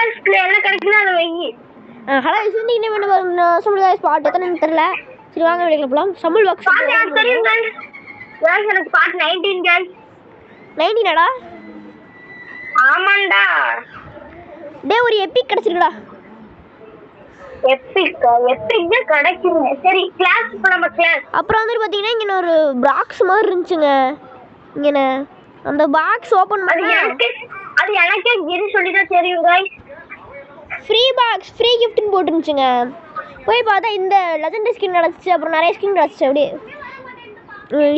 பாக்ஸ்ல என்ன கிடைக்குதோ அதை வை. ஹலோ இன்னைக்கு என்ன பண்ண சம்பள ஸ்பாட் எத்தனை தெரியல. சரி வாங்க வெளியில போலாம். சம்பள பாக்ஸ் தெரியும் गाइस எனக்கு ஸ்பாட் 19 गाइस. 19டா? ஆமாண்டா. டேய் ஒரு எபிக் கிடைச்சிருக்குடா. எபிக் கிடைக்குங்க. சரி கிளாஸ் போலாம் நம்ம கிளாஸ். அப்புறம் வந்து பாத்தீங்கன்னா இங்க ஒரு பாக்ஸ் மாதிரி இருந்துச்சுங்க. இங்க அந்த பாக்ஸ் ஓபன் பண்ணா அது எனக்கே கிரி சொல்லி தான் தெரியும் गाइस. ஃப்ரீ பாக்ஸ் ஃப்ரீ கிஃப்ட்னு போட்டுருந்துச்சுங்க. போய் பார்த்தா இந்த லெஜெண்டரி ஸ்கின் கிடைச்சிச்சு. அப்புறம் நிறைய ஸ்கின் கிடைச்சிச்சு. அப்படியே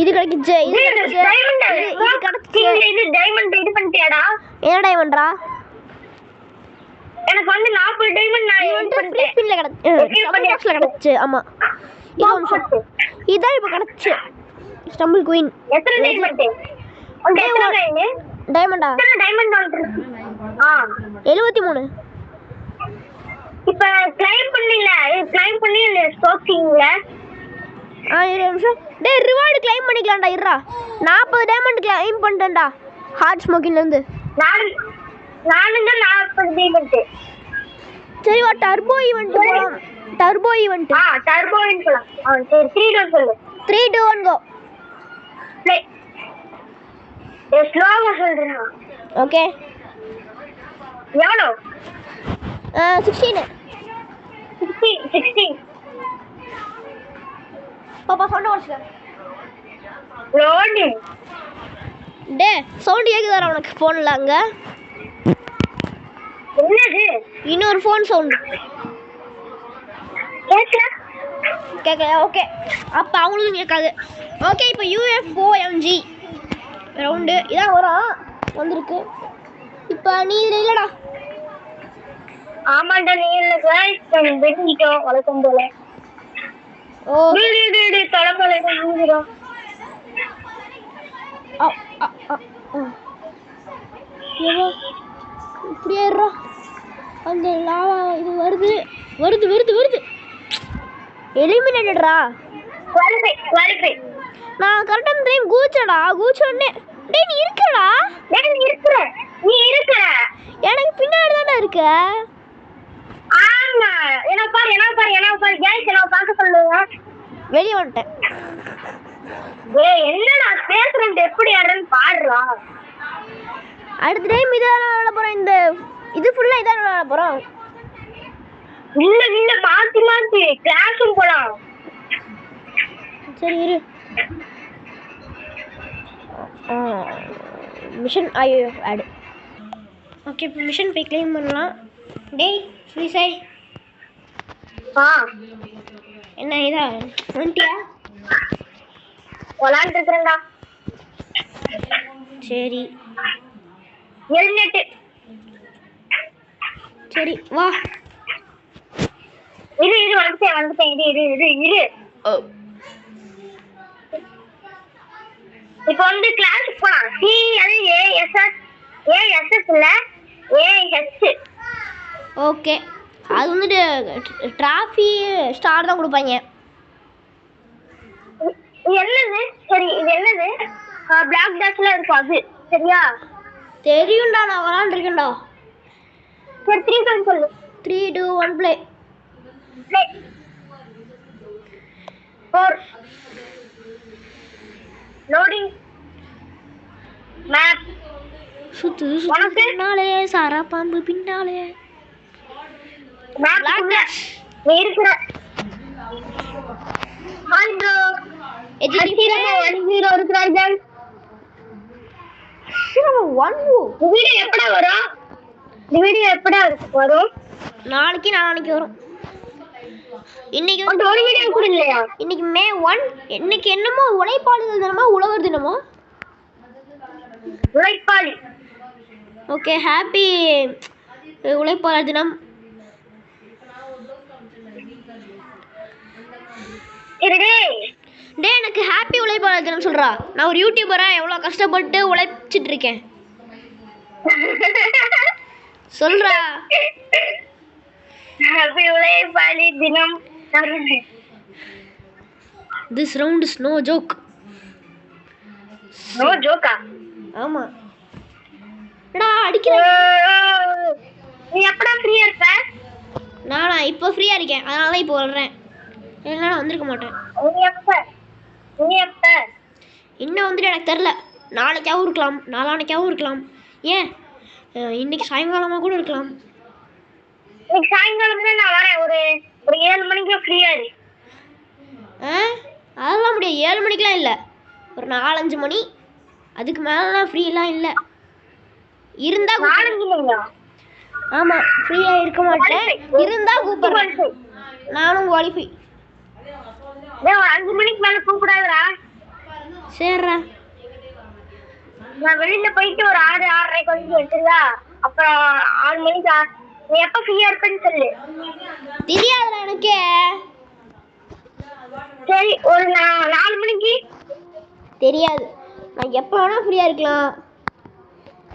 இது கிடைச்சிச்சு. இது கிடைச்சிச்சு. இது டைமண்ட் இது பண்ணிட்டியாடா? என்ன டைமண்ட்ரா? எனக்கு வந்து 40 டைமண்ட் நான் வந்து ஃப்ரீ ஸ்பின்ல கிடைச்சு கிடைச்சு. ஆமா இதான் இப்ப கிடைச்சு ஸ்டம்பிள் குயின். எத்தனை டைமண்ட்? உங்க எத்தனை டைமண்டா? எத்தனை டைமண்ட் வந்து? 73. இப்ப கிளைம் பண்ணல ஸ்டோக்கிங்ல. இரு நிமிஷம். டேய் ரிவார்ட் கிளைம் பண்ணிக்கலாம்டா. இருடா 40 டைமண்ட் கிளைம் பண்ணிட்டேன்டா ஹார்ட் ஸ்மோக்கிங்ல இருந்து. நானும் தான் 40 டைமண்ட். சரி வா டர்போ ஈவென்ட் போலாம். Turbo event. டர்போ ஈவென்ட் போலாம். சரி 3 2 சொல்லு. 3 2 1 கோ. ப்ளே. ஸ்லோவா சொல்றேன். ஓகே. எவ்வளோ? 16. பாப்பா சவுண்ட் வச்சுக்க. லோடிங். டே சவுண்ட் கேக்குதாடா உனக்கு போன்ல அங்க? என்னது? இன்னொரு ஃபோன் சவுண்ட் கேட்கல. ஓகே அப்போ அவங்களுக்கும் கேட்காது. ஓகே இப்போ UFOMG ரவுண்டு இதான் வரும் வந்திருக்கு. இப்போ நீ இதில் இல்லைடா. ஆமாண்டா நீ இல்லை गाइस வெட்டிட்டோம் வழக்கம் போல. ஓ டேடி தலைமலை ஊதுறோம். இப்படியே இருறா. அந்த லாவா இது வருது எலிமினேட்டடா. குவாலிஃபை நான் கரெக்டான டைம் குதிச்சோடனே டேய் நீ இருக்கடா. நீ இருக்கிற எனக்கு பின்னாடி தானே இருக்க. ஆமா என்ன பாரு गाइस என்ன பார்க்க சொல்லுங்க. வெளிய வந்துட்டேன். ஏய் என்னடா பேசுறேன் எப்படி ஆடுறன்னு பாடுறா. அடுத்த டைம் இதான் விளையாட போறோம். இந்த இது ஃபுல்லா இதான் விளையாட போறோம். இல்ல மாத்தி கிளாஸும் போலாம். சரி இரு. மிஷன் ஆட். ஓகே இப்போ மிஷன் போய் க்ளைம் பண்ணலாம். டேய் ஃப்ரீஸை என்ன இதா வந்துட்டியா? விளாண்டுருக்கிறேன்டா. சரி எழுநெட்டு. சரி வா. இரு வந்துட்டேன். இரு இப்போ வந்து கிளாஸ் போலாம். CLASS இல்ல AH. ஓகே அது வந்துட்டு டிராஃபி ஸ்டார் தான் கொடுப்பாங்க. என்னது? சரி இது என்னது? பிளாக் டாட்ஸ்ல இருக்கும் அது சரியா? தெரியும்டா நான் விளாண்டுருக்கேன்டா. சரி 3 2 சொல்லு. 3 2 1 ப்ளே. 4 loading map. சுத்து பின்னாலே சாரா பாம்பு பின்னாலே மேப் நீ இருக்கிற. Hi bro. 10 இருக்கிறார்கள். 1 வீடியோ எப்படா வரும்? நாளைக்கு வரும். இன்னைக்கு வந்து ஒரு வீடியோ கூட இல்லையா? இன்னைக்கு May 1. இன்னைக்கு என்னமோ உழைப்பாளிகள் தினமா உழவர் தினமோ? உழைப்பாளி. ஓகே ஹாப்பி உழைப்பாளர் தினம். டே எனக்கு ஹாப்பி உழைப்பாளர் தினம் சொல்றா. நான் ஒரு யூடியூபரா எவ்வளோ கஷ்டப்பட்டு உழைச்சிட்டு இருக்கேன் சொல்றா. ஹாப்பி உழைப்பாளி தினம். This round is no joke. No joke. ஆமா. டா அடிக்கிற. நீ எப்படா ஃப்ரீயாக இருக்கேன், அதனால தான் இப்போ வர்றேன். இல்லைன்னா நான் வந்திருக்க மாட்டேன். இன்னும் வந்துட்டு எனக்கு தெரில, நாளைக்காகவும் இருக்கலாம், நாளானைக்காகவும் இருக்கலாம், ஏன் இன்னைக்கு சாயங்காலமாக கூட இருக்கலாம். இன்னைக்கு சாயங்காலம் தான் நான் வரேன், ஒரு 7 மணிக்கு ஃப்ரீயா இரு. அதெல்லாம் முடியாது, 7 மணிக்கெலாம் இல்லை, ஒரு 4-5 மணி, அதுக்கு மேலாம் ஃப்ரீலாம் இல்லை. இருந்தா ஆமாம் ஃப்ரீயாக இருக்க மாட்டேன், இருந்தா கூப்பிடுறேன். நானும் குவாலிஃபை. 5 மணிக்கு மேல கூப்பிடாதடா. சரிடா. நான் வெளியில போயிட்டு ஒரு 6-6:30 வந்து வச்சிருக்கா, அப்புறம் 6 மணிக்கு நீ எப்ப ஃப்ரீயா இருப்பேன்னு சொல்லு. தெரியாதுடா எனக்கு. சரி ஒரு 4 மணிக்கு. தெரியாது, நான் எப்போ வேணா ஃப்ரீயா இருக்கலாம்.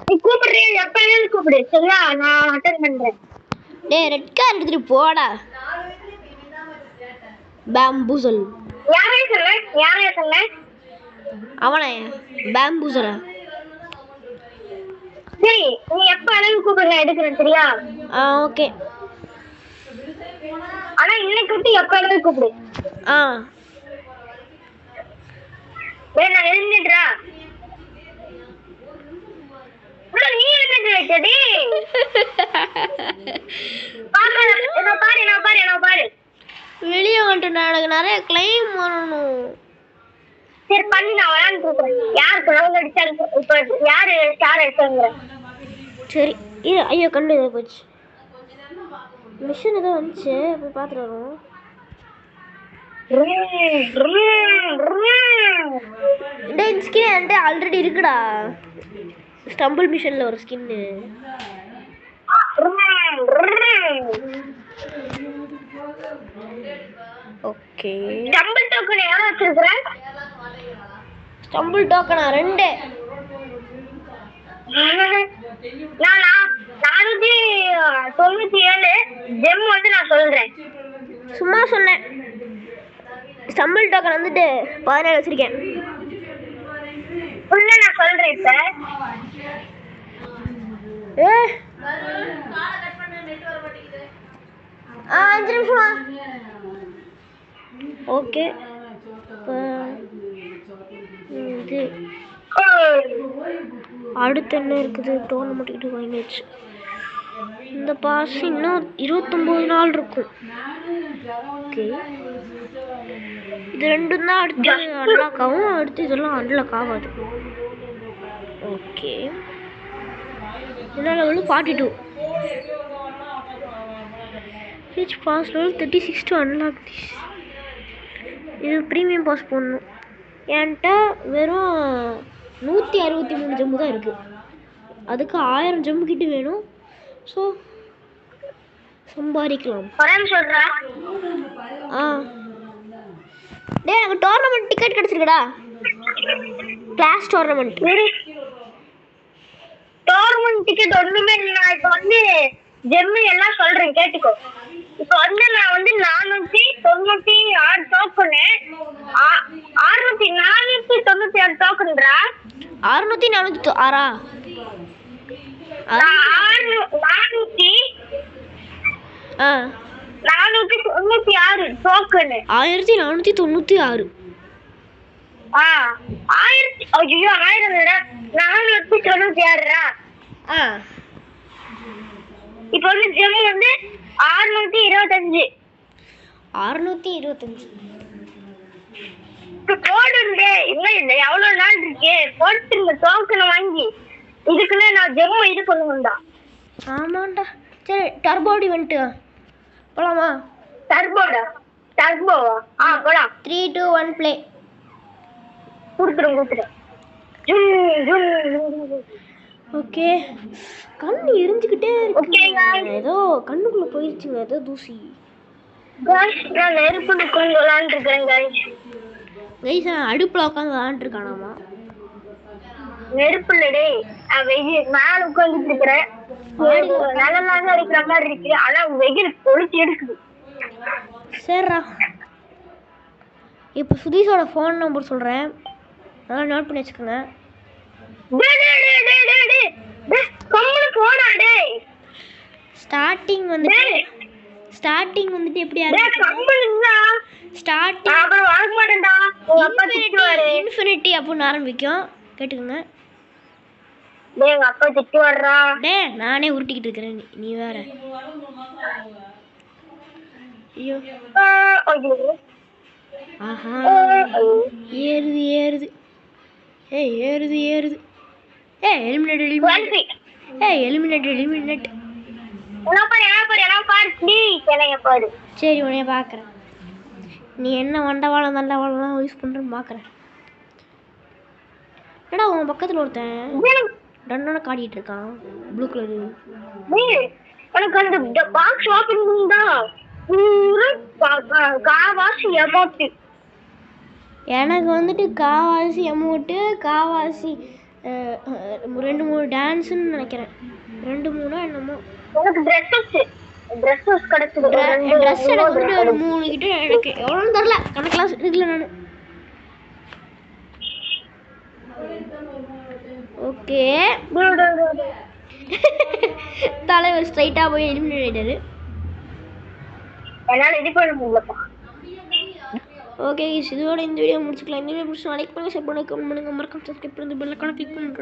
நீ கூப்பிடுறியா, எப்ப வேணாலும் கூப்பிடு சரியா, நான் அட்டெண்ட் பண்றேன். டேய் ரெட் கார்டு எடுத்துட்டு போடா. பேம்பூசல். யாரையா சொன்ன? அவனே பேம்பூசல். சரி நீ எப்ப வேணாலும் கூப்பிடு, நான் எடுக்கிறேன் சரியா. ஓகே. ஆனா இன்னைக்கு விட்டு எப்ப வேணாலும் கூப்பிடு. நான் எழுந்துடுறா. நீ எழுந்துட்டு பாரு. வெளியே வந்துட்டு எனக்கு நிறைய கிளைம் வரணும். சரி பண்ணி நான் விளையாண்டு கூப்பிடுறேன். யார் குழந்தை அடிச்சாலும் இப்ப யாரு ஸ்டார் அடிச்சாங்க. சரி இரு. ஐயோ கண்டு இதை போச்சு. மிஷின் ஏதோ வந்துச்சு, போய் பார்த்துட்டு வருவோம். இந்த ஸ்கின் என்கிட்ட ஆல்ரெடி இருக்குடா, ஸ்டம்பிள் மிஷன்ல ஒரு ஸ்கின்னு. ஓகே ஸ்டம்பிள் டோக்கன் யார வச்சிருக்கற? ஸ்டம்பிள் டோக்கனா 2. நான் 497 ஜெம் வந்து நான் சொல்றேன். சும்மா சொன்னேன். ஸ்டம்பிள் டோக்கன் வந்துட்டு 17 வச்சிருக்கேன். ஃபுல்லா நான் சொல்றேன் இப்ப. 5 நிமிஷமா. ஓகே இது அடுத்து என்ன இருக்குது? டோர்னமெண்ட் கிட்ட வாங்கியாச்சு. இந்த பாஸ் இன்னும் 29 நாள் இருக்கும். ஓகே இது 2 தான் அடுத்து அன்லாக் ஆகும், அடுத்து இதெல்லாம் அன்லாக் ஆகாது. ஓகே இதெல்லாம் level 42. Reach pass level 36 to unlock this. இது ப்ரீமியம் பாஸ் போடணும். என்கிட்ட வெறும் 163 ஜம்பு தான் இருக்குது, அதுக்கு 1000 ஜம்பு கிட்ட வேணும். ஸோ சம்பாதிக்கலாம். டேய் எனக்கு டோர்னமெண்ட் டிக்கெட் கிடச்சிருக்குடா, கிளாஸ் டோர்னமெண்ட். டோர்னமெண்ட் டிக்கெட் ஒண்ணுமே இல்லை. நான் இப்போ வந்து ஜெம்மு எல்லாம் சொல்றேன் கேட்டுக்கோ. இப்போ வந்து நான் வந்து 496 டோக்கனு, 496 டோக்கன்டா. 646 496 டோக்கனு. 1496. ஐயோ 496. இப்போ வந்து ஜெம் வந்து 625. 625 போடுண்டே. இல்ல எவ்வளவு நாள் இருக்கே, போட்டு இந்த டோக்கனை வாங்கி இதுக்குன்னு நான் ஜெம் இது பண்ணுவேன்டா. ஆமாண்டா. சரி டர்போடி வந்துட்டு போலாமா? டர்போவா? போலாம். 3 2 1 ப்ளே. கொடுத்துரும். ஓகே கண்ணு எரிஞ்சுக்கிட்டே இருக்கு. ஏதோ கண்ணுக்குள்ள போயிருச்சுங்க ஏதோ தூசி. நான் நெருப்புல உட்காந்து விளையாண்டுருக்கேன் கைஸ். அடுப்புல உட்காந்து விளையாண்டுருக்கானாமா? நெருப்புலடே மேல உட்காந்துட்டு இருக்கிறேன். நல்லதாக இருக்கிற மாதிரி இருக்கு, ஆனா வெயில் பொழிச்சு எடுக்குது. சரிடா, இப்போ சுதீஷோட ஃபோன் நம்பர் சொல்கிறேன், அதெல்லாம் நோட் பண்ணி வச்சுக்கோங்க. ஸ்டார்டிங் வந்துட்டு ஸ்டார்டிங் வந்துட்டு எப்படி கம்பெனிங்களா ஸ்டார்டிங் அப்புறம் வாங்க மாட்டேன்டா உங்க அப்பா திட்டுவாரு இன்ஃபினிட்டி அப்படின்னு ஆரம்பிக்கும். கேட்டுக்கோங்க. டேய் எங்க அப்பா திட்டுவாருடா. டேய் நானே உருட்டிக்கிட்டு இருக்கிறேன், நீ வேற. ஐயோ ஐயோ ஆஹா ஏறுது ஏறுது. ஏய் ஏறுது ஏறுது. ஏய் எலிமினேட் எலிமினேட். ஏய் எலிமினேட் எலிமினேட். என்ன பாரு நீ என்னைய பாரு. சரி உன்னைய பார்க்குறேன். நீ என்ன வண்டவாளம் தண்டவாளம்லாம் யூஸ் பண்ணுறேன்னு பார்க்குறேன். என்னடா உன் பக்கத்தில் ஒருத்தன் டண்டோட காட்டிகிட்டு இருக்கான் ப்ளூ கலரு. எனக்கு அந்த பாக்ஸ் ஓப்பன் தான் காவாசி அமௌண்ட். எனக்கு வந்துட்டு காவாசி அமௌண்ட்டு காவாசி 2-3 டான்ஸுன்னு நினைக்கிறேன். 2-3 என்னமோ. எனக்கு ட்ரெஸ்ஸஸ் கிடைச்சது. ட்ரெஸ் எனக்கு வந்துட்டு ஒரு 3 கிட்ட எனக்கு எவ்வளோன்னு தெரில, கணக்கெலாம் இருக்குல்ல நான். ஓகே தலைவர் ஸ்ட்ரைட்டாக போய் எலிமினேட் ஆகிட்டாரு. என்னால் இது பண்ண முடியலப்பா. ஓகே இதோட இந்த வீடியோ முடிச்சுக்கலாம். இந்த வீடியோ முடிச்சு லைக் பண்ணுங்க, ஷேர் பண்ணுங்க, கமெண்ட் பண்ணுங்க, மறக்காம சப்ஸ்கிரைப் பண்ணுங்க, பெல் ஐகானை கிளிக் பண்ணுங்க.